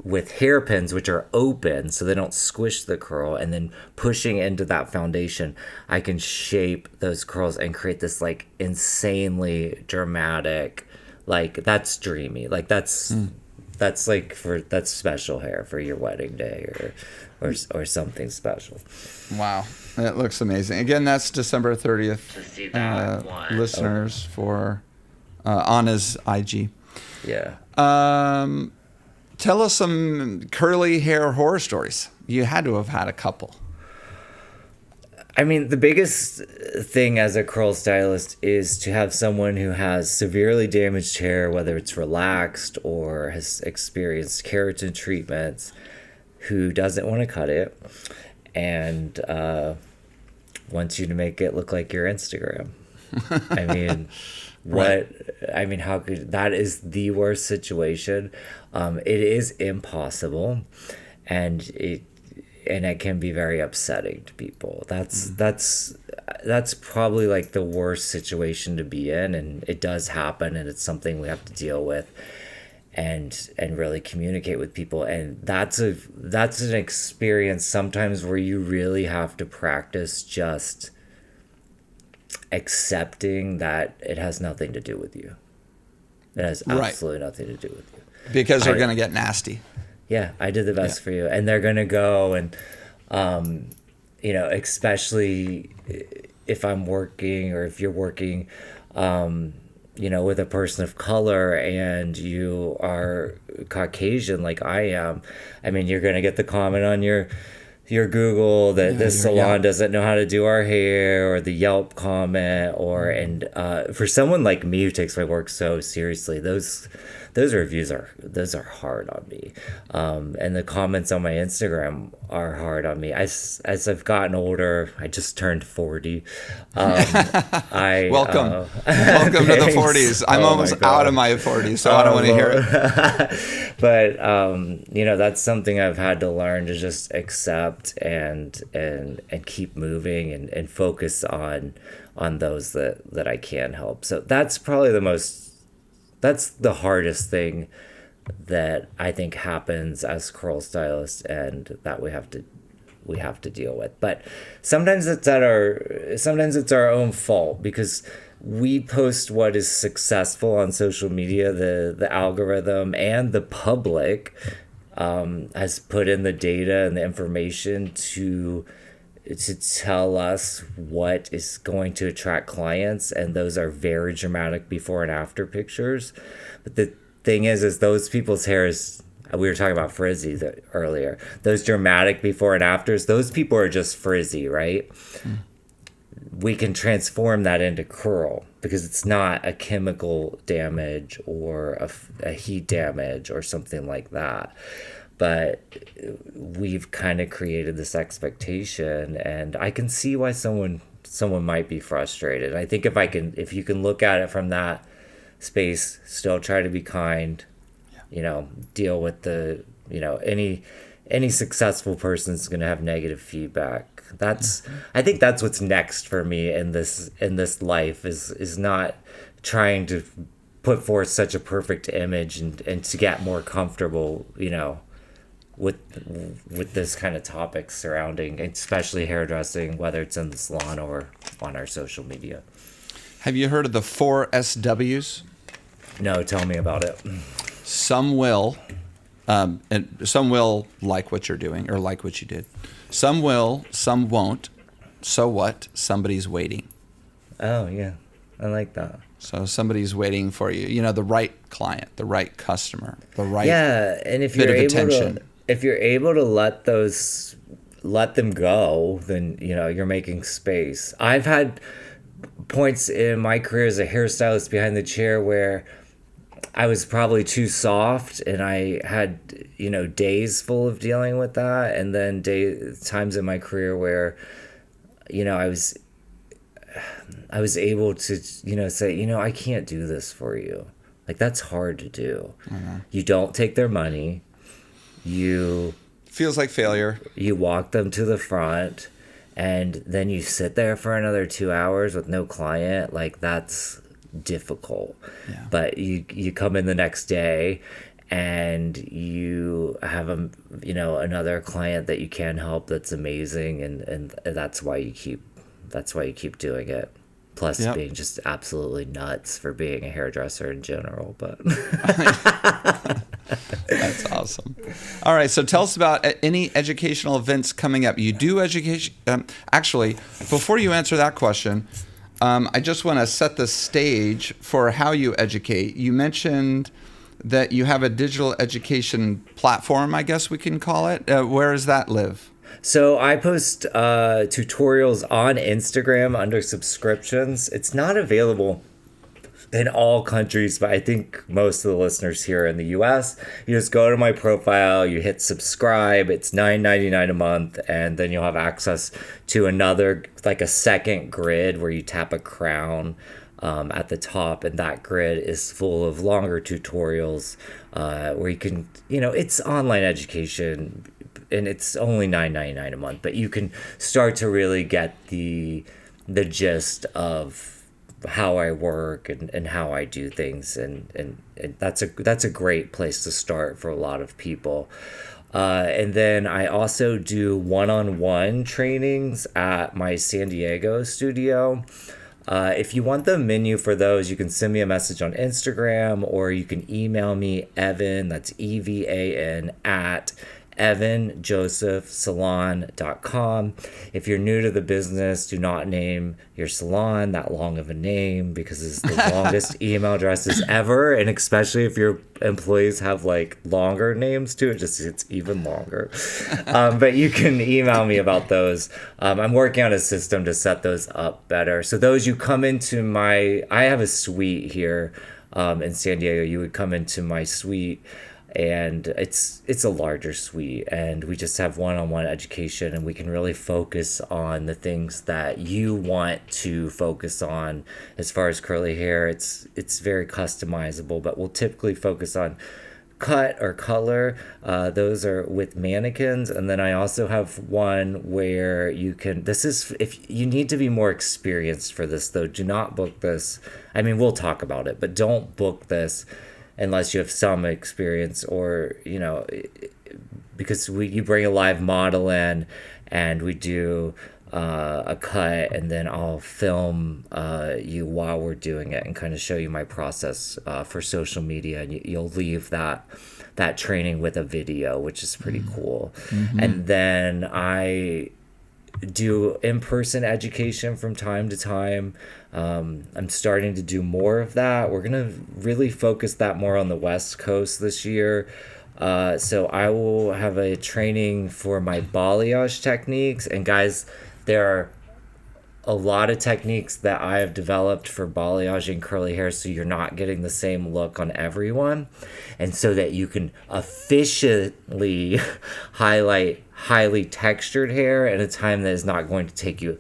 with hairpins, which are open so they don't squish the curl, and then pushing into that foundation, I can shape those curls and create this, like, insanely dramatic, like, that's dreamy, like, that's like that's special hair for your wedding day or something special. Wow, that looks amazing. Again, that's December 30th. To see that one. Listeners for Anna's IG. Yeah. Tell us some curly hair horror stories. You had to have had a couple. I mean, the biggest thing as a curl stylist is to have someone who has severely damaged hair, whether it's relaxed or has experienced keratin treatments, who doesn't want to cut it and wants you to make it look like your Instagram. I mean, how could, that is the worst situation. It is impossible, and it can be very upsetting to people. That's probably, like, the worst situation to be in, and it does happen, and it's something we have to deal with and really communicate with people. And that's an experience sometimes where you really have to practice just accepting that it has nothing to do with you. It has absolutely nothing to do with you. Because they're going to get nasty. Yeah, I did the best for you. And they're going to go and, especially if I'm working or if you're working, with a person of color and you are Caucasian like I am, I mean, you're going to get the comment on your Google that this salon doesn't know how to do our hair, or the Yelp comment, and for someone like me who takes my work so seriously, those reviews are hard on me, and the comments on my Instagram are hard on me. As I've gotten older, I just turned 40. Welcome to the 40s. I'm almost out of my 40s, so I don't want to hear it. But that's something I've had to learn to just accept and keep moving and focus on those that I can help. So that's probably that's the hardest thing that I think happens as curl stylists, and that we have to deal with. But sometimes it's our own fault, because we post what is successful on social media. The algorithm and the public has put in the data and the information to tell us what is going to attract clients, and those are very dramatic before and after pictures. But the thing is those people's hairs, we were talking about frizzy earlier, those dramatic before and afters, those people are just frizzy, right? we can transform that into curl because it's not a chemical damage or a heat damage or something like that. But we've kind of created this expectation, and I can see why someone might be frustrated. I think if you can look at it from that space, still try to be kind, deal with the, any successful person is going to have negative feedback. I think that's what's next for me in this life is not trying to put forth such a perfect image and to get more comfortable, with this kind of topic surrounding, especially hairdressing, whether it's in the salon or on our social media. Have you heard of the 4 SWs? No, tell me about it. Some will, and some will like what you're doing or like what you did. Some will, some won't. So what? Somebody's waiting. Oh, yeah. I like that. So somebody's waiting for you. The right client, the right customer, the right and if bit you're of able attention. if you're able to let them go, then you're making space. I've had points in my career as a hairstylist behind the chair where I was probably too soft, and I had days full of dealing with that, and then times in my career where I was able to say I can't do this for you. Like, that's hard to do. Mm-hmm. You don't take their money. You feels like failure. You walk them to the front, and then you sit there for another 2 hours with no client. Like, that's difficult. Yeah. But you come in the next day and you have another client that you can help that's amazing, and that's why you keep doing it. Plus, being just absolutely nuts for being a hairdresser in general. But that's awesome. All right, so tell us about any educational events coming up. You do education. Actually, before you answer that question, I just want to set the stage for how you educate. You mentioned that you have a digital education platform, I guess we can call it. Where does that live? So I post tutorials on Instagram under subscriptions. It's not available in all countries, but I think most of the listeners here in the US, you just go to my profile, you hit subscribe, it's $9.99 a month, and then you'll have access to another, like a second grid where you tap a crown at the top, and that grid is full of longer tutorials where you can, it's online education, and it's only $9.99 a month, but you can start to really get the gist of how I work and how I do things, and that's a great place to start for a lot of people. And then I also do one-on-one trainings at my San Diego studio. If you want the menu for those, you can send me a message on Instagram, or you can email me, Evan, that's EVAN, at evanjosephsalon.com. If you're new to the business, do not name your salon that long of a name, because it's the longest email addresses ever, and especially if your employees have like longer names too, it's even longer. But you can email me about those. I'm working on a system to set those up better. So those, you come into I have a suite here in San Diego. You would come into my suite, and it's a larger suite, and we just have one-on-one education, and we can really focus on the things that you want to focus on. As far as curly hair, it's very customizable, but we'll typically focus on cut or color. Those are with mannequins. And then I also have one where this is, if you need to be more experienced for this though, do not book this. I mean, we'll talk about it, but don't book this unless you have some experience, or because you bring a live model in, and we do a cut, and then I'll film you while we're doing it and kind of show you my process for social media, and you'll leave that training with a video, which is pretty cool. Mm-hmm. And then I do in-person education from time to time. I'm starting to do more of that. We're going to really focus that more on the West Coast this year. So I will have a training for my balayage techniques. And guys, there are a lot of techniques that I have developed for balayage and curly hair, so you're not getting the same look on everyone, and so that you can efficiently highlight highly textured hair in a time that is not going to take you,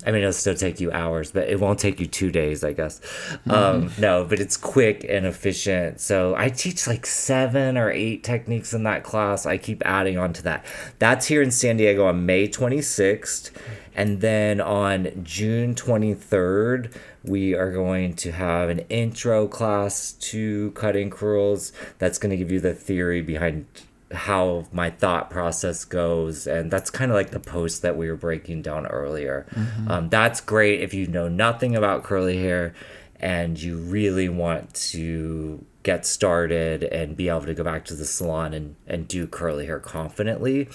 I mean, it'll still take you hours, but it won't take you 2 days, I guess. No, but it's quick and efficient. So I teach like 7 or 8 techniques in that class. I keep adding on to that. That's here in San Diego on May 26th. And then on June 23rd, we are going to have an intro class to cutting curls. That's going to give you the theory behind how my thought process goes, and that's kind of like the post that we were breaking down earlier. That's great if you know nothing about curly hair and you really want to get started and be able to go back to the salon and do curly hair confidently.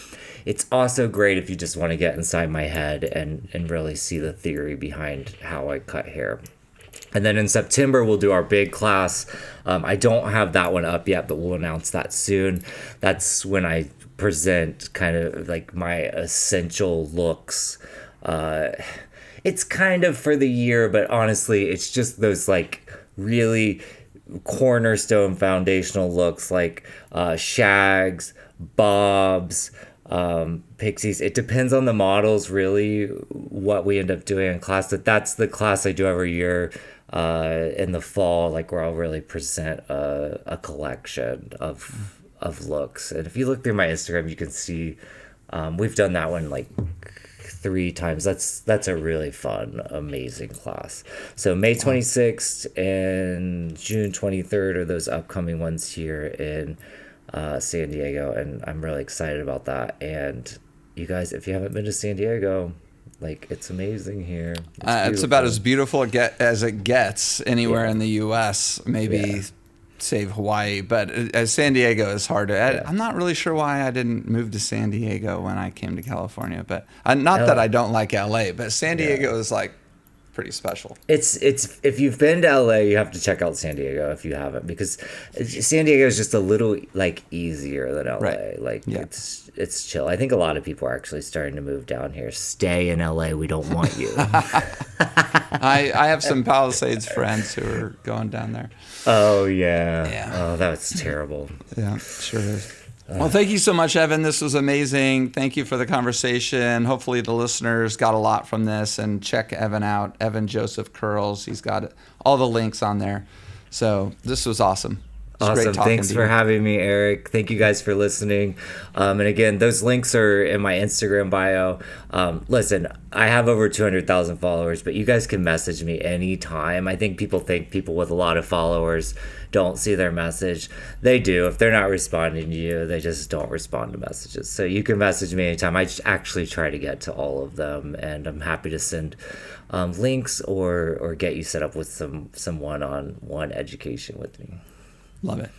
It's also great if you just want to get inside my head and really see the theory behind how I cut hair. And then in September, we'll do our big class. I don't have that one up yet, but we'll announce that soon. That's when I present kind of like my essential looks. It's kind of for the year, but honestly, it's just those like really cornerstone foundational looks like shags, bobs, pixies. It depends on the models, really, what we end up doing in class. But that's the class I do every year in the fall, like where I'll really present a collection of looks. And if you look through my Instagram, you can see we've done that one like 3 times. That's a really fun, amazing class. So May 26th and June 23rd are those upcoming ones here in San Diego, and I'm really excited about that. And you guys, if you haven't been to San Diego, like, it's amazing here. It's about as beautiful as it gets anywhere in the U.S. Maybe save Hawaii, but San Diego is hard to. I'm not really sure why I didn't move to San Diego when I came to California, but not that I don't like L.A., but San Diego is like pretty special. It's if you've been to LA, you have to check out San Diego if you haven't, because San Diego is just a little like easier than LA. Right. Like it's chill. I think a lot of people are actually starting to move down here. Stay in LA. We don't want you. I have some Palisades friends who are going down there. Oh yeah. Oh, that's terrible. Yeah, sure is. Well, thank you so much, Evan. This was amazing. Thank you for the conversation. Hopefully the listeners got a lot from this, and check Evan out, Evan Joseph Curls. He's got all the links on there. So this was awesome. Awesome. Thanks for having me, Eric. Thank you guys for listening. And again, those links are in my Instagram bio. Listen, I have over 200,000 followers, but you guys can message me anytime. I think people with a lot of followers don't see their message. They do. If they're not responding to you, they just don't respond to messages. So you can message me anytime. I actually try to get to all of them, and I'm happy to send links or get you set up with some one-on-one education with me. Love it.